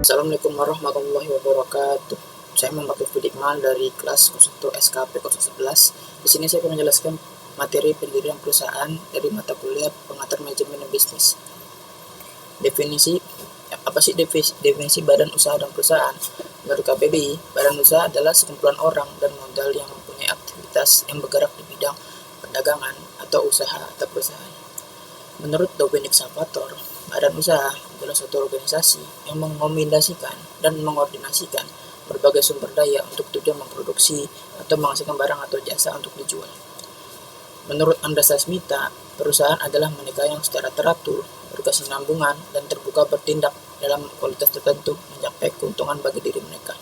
Assalamualaikum warahmatullahi wabarakatuh. Saya Muhammad Iqmal dari kelas 01 SKP 011. Di sini saya akan menjelaskan materi pendirian perusahaan dari mata kuliah pengatur manajemen dan bisnis. Apa sih definisi badan usaha dan perusahaan? Menurut KPBI, badan usaha adalah sekumpulan orang dan modal yang mempunyai aktivitas yang bergerak di bidang perdagangan atau usaha atau perusahaan. Menurut Dominic Salvatore, badan usaha adalah suatu organisasi yang mengombinasikan dan mengordinasikan berbagai sumber daya untuk tujuan memproduksi atau menghasilkan barang atau jasa untuk dijual. Menurut Andreas Smita, perusahaan adalah mereka yang secara teratur, berkesinambungan, dan terbuka bertindak dalam kualitas tertentu mencapai keuntungan bagi diri mereka.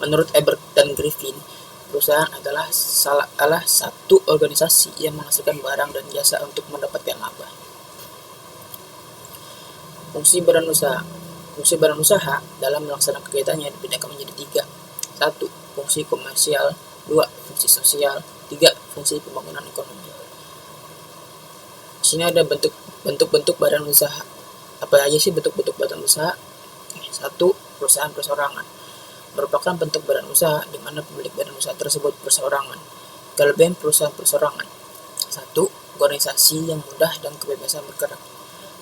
Menurut Ebert dan Griffin, perusahaan adalah salah satu organisasi yang menghasilkan barang dan jasa untuk mendapatkan laba. Fungsi badan usaha dalam melaksanakan kegiatannya dibedakan menjadi 3. 1. Fungsi komersial. 2. Fungsi sosial. 3. Fungsi pembangunan ekonomi. Di sini ada bentuk-bentuk badan usaha. Apa aja sih bentuk-bentuk badan usaha? 1. Perusahaan perseorangan merupakan bentuk badan usaha di mana pemilik badan usaha tersebut perseorangan. Kelebihan perusahaan perseorangan: 1. Organisasi yang mudah dan kebebasan bergerak.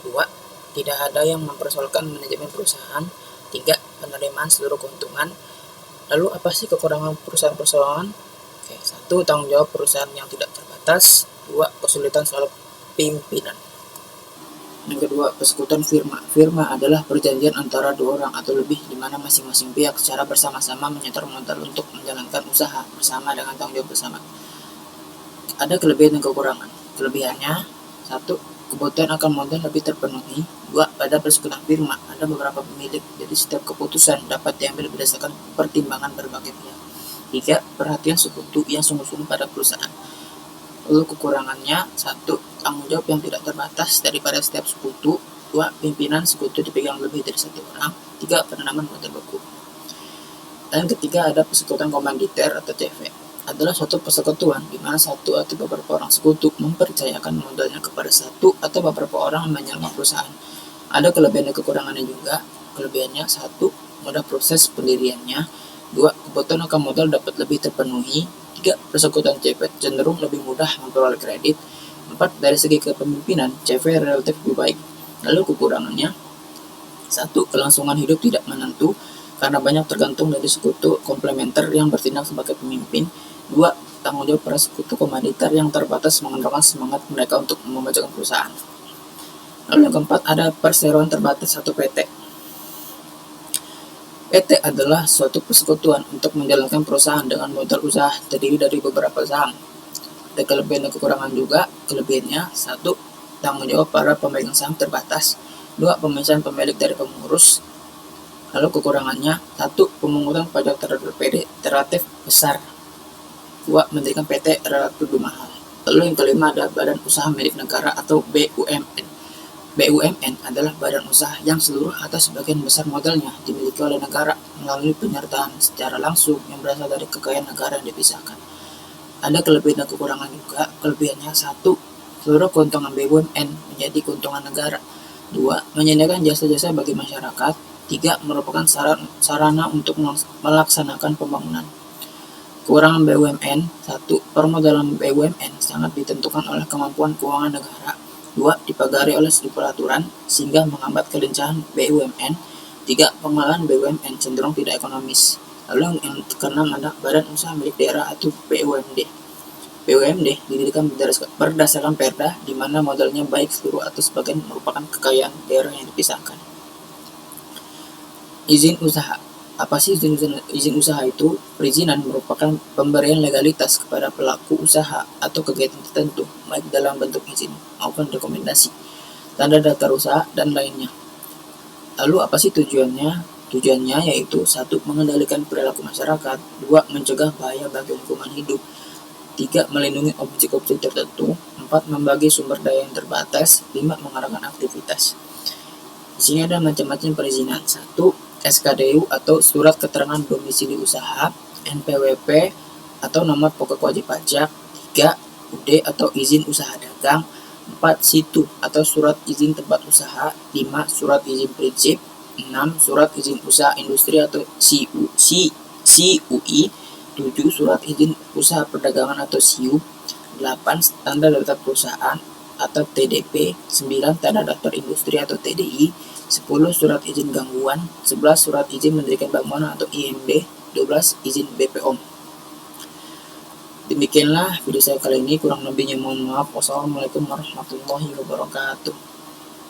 2. Tidak ada yang mempersoalkan manajemen perusahaan. 3. Penerimaan seluruh keuntungan. Lalu apa sih kekurangan perusahaan perseorangan? 1. Tanggung jawab perusahaan yang tidak terbatas. 2. Kesulitan soal pimpinan. Yang kedua, persekutuan firma. Firma adalah perjanjian antara dua orang atau lebih di mana masing-masing pihak secara bersama-sama menyetor modal untuk menjalankan usaha bersama dengan tanggung jawab bersama. Ada kelebihan dan kekurangan. Kelebihannya: 1. Kebutuhan akan modal lebih terpenuhi. 2. Pada persekutuan firma ada beberapa pemilik, jadi setiap keputusan dapat diambil berdasarkan pertimbangan berbagai pihak. 3. Perhatian sekutu yang sungguh-sungguh pada perusahaan. Lalu kekurangannya: 1. Tanggung jawab yang tidak terbatas daripada setiap sekutu. 2. Pimpinan sekutu dipegang lebih dari 1 orang. 3. Penanaman modal baku. Dan ketiga, ada persekutuan komanditer atau CV. Adalah suatu persekutuan di mana satu atau beberapa orang sekutu mempercayakan modalnya kepada satu atau beberapa orang yang menyerang perusahaan. Ada kelebihan dan kekurangannya juga. Kelebihannya: 1. Mudah proses pendiriannya. 2. Kebutuhan akan modal dapat lebih terpenuhi. 3. Persekutuan CV cenderung lebih mudah memperoleh kredit. 4. Dari segi kepemimpinan, CV relatif lebih baik. Lalu kekurangannya: 1. Kelangsungan hidup tidak menentu karena banyak tergantung dari sekutu komplementer yang bertindak sebagai pemimpin. 2. Tanggung jawab para sekutu komanditer yang terbatas mengendorkan semangat mereka untuk memajukan perusahaan. Lalu yang keempat, ada perseroan terbatas atau PT. PT adalah suatu persekutuan untuk menjalankan perusahaan dengan modal usaha terdiri dari beberapa saham. Ada kelebihan dan kekurangan juga. Kelebihannya: 1. Tanggung jawab para pemegang saham terbatas. 2. Pemisahan pemilik dari pengurus. Lalu kekurangannya: 1. Pemungutan pajak terhadap PT relatif besar. 2. Mendirikan PT relatif lebih mahal. Lalu yang kelima, ada badan usaha milik negara atau BUMN. BUMN adalah badan usaha yang seluruh atau sebagian besar modalnya dimiliki oleh negara melalui penyertaan secara langsung yang berasal dari kekayaan negara yang dipisahkan. Ada kelebihan dan kekurangan juga. Kelebihannya: 1. Seluruh keuntungan BUMN menjadi keuntungan negara. 2. Menyediakan jasa-jasa bagi masyarakat. 3. Merupakan sarana untuk melaksanakan pembangunan. Kekurangan BUMN: 1. Permodalan BUMN sangat ditentukan oleh kemampuan keuangan negara. 2. Dipagari oleh sejumlah aturan sehingga menghambat kelincahan BUMN. 3. Pengelolaan BUMN cenderung tidak ekonomis. Lalu yang keenam, ada badan usaha milik daerah atau BUMD. BUMD didirikan berdasarkan perda di mana modalnya baik seluruh atau sebagian merupakan kekayaan daerah yang dipisahkan. Izin usaha. Apa sih izin usaha itu? Perizinan merupakan pemberian legalitas kepada pelaku usaha atau kegiatan tertentu, baik dalam bentuk izin maupun rekomendasi, tanda daftar usaha, dan lainnya. Lalu apa sih tujuannya? Tujuannya yaitu: 1. Mengendalikan perilaku masyarakat. 2. Mencegah bahaya bagi lingkungan hidup. 3. Melindungi objek-objek tertentu. 4. Membagi sumber daya yang terbatas. 5. Mengarahkan aktivitas. Di sini ada macam-macam perizinan. 1. SKDU atau Surat Keterangan Domisili Usaha. NPWP atau Nomor Pokok Wajib Pajak. 3. UD atau Izin Usaha Dagang. 4. Situ atau surat izin tempat usaha. 5. Surat izin prinsip. 6. Surat izin usaha industri atau CUI. 7. Surat izin usaha perdagangan atau SIU. 8. Tanda daftar perusahaan atau TDP. 9. Tanda daftar industri atau TDI. 10. Surat izin gangguan. 11. Surat izin mendirikan bangunan atau IMB. 12. Izin BPOM. Demikianlah video saya kali ini, kurang lebihnya mohon maaf. Wassalamualaikum warahmatullahi wabarakatuh.